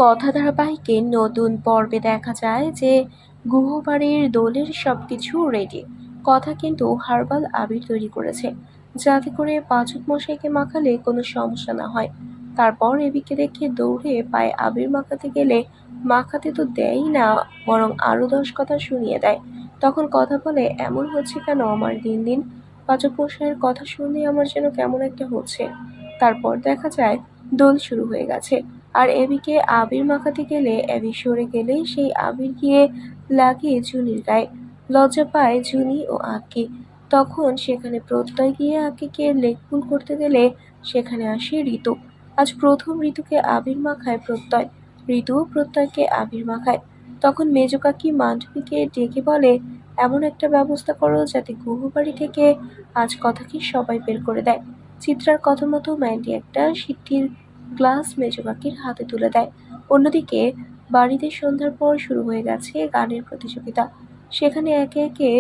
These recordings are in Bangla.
কথা ধারাবাহিকের নতুন পর্বে দেখা যায় যে গুহবাড়ির দোলের সবকিছু রেডি। কথা কিন্তু হার্বাল আবির তৈরি করেছে, যাতে করে পাচক মশাইকে মাখালে কোনো সমস্যা না হয়। তারপর এবিকে দেখে দৌড়ে পায়ে আবির মাখাতে গেলে মাখাতে তো দেয়ই না, বরং আরো 10 কথা শুনিয়ে দেয়। তখন কথা বলে, এমন হচ্ছে কেন আমার দিন দিন? পাচক মশাইয়ের কথা শুনে আমার যেন কেমন একটা হচ্ছে। তারপর দেখা যায় দোল শুরু হয়ে গেছে, আর এবিকে আবির মাখাতে গেলে এবি সরে গেলেই সেই আবির গিয়ে লাগে জুনির গায়ে। লজ্জা পায় জুনি ও আঁকি। তখন সেখানে প্রত্যয় গিয়ে আঁকিকে লেকপুল করতে গেলে সেখানে আসে ঋতু। আজ প্রথম ঋতুকে আবির মাখায় প্রত্যয়, ঋতুও প্রত্যয়কে আবির মাখায়। তখন মেজ কাকি মান্ডবীকে ডেকে বলে, এমন একটা ব্যবস্থা করো যাতে গুহবাড়ি থেকে আজ কথাকে সবাই বের করে দেয়। চিত্রার কথা মতো ম্যান্ডি একটা সিদ্ধির গ্লাস মেজ কাকির হাতে তুলে দেয়। অন্যদিকে বাড়িতে সন্ধ্যার পর শুরু হয়ে গেছে গানের প্রতিযোগিতা। সেখানে একে একে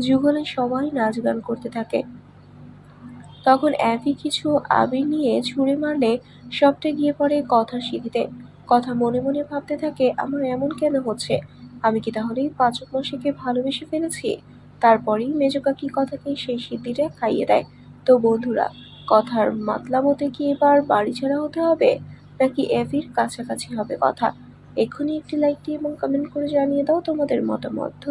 যুগলে সবাই নাচ গান করতে থাকে। তখন অ্যাভি কিছু আবির নিয়ে ছুঁড়ে মারলে সবটা গিয়ে পড়ে কথার সিঁথিতে। কথা মনে মনে ভাবতে থাকে, আমার এমন কেন হচ্ছে? আমি কি তাহলে পাচক মশাইকে ভালোবেসে ফেলেছি? তারপরেই মেজ কাকি কথাকে সেই সিদ্ধিটা খাইয়ে দেয়। তো বন্ধুরা, কথার মাতলামতে কি এবার বাড়ি ছাড়া হতে হবে, নাকি অ্যাভির কাছাকাছি হবে কথা? এক্ষুনি একটি লাইক দিয়ে এবং কমেন্ট করে জানিয়ে দাও তোমাদের মতামত।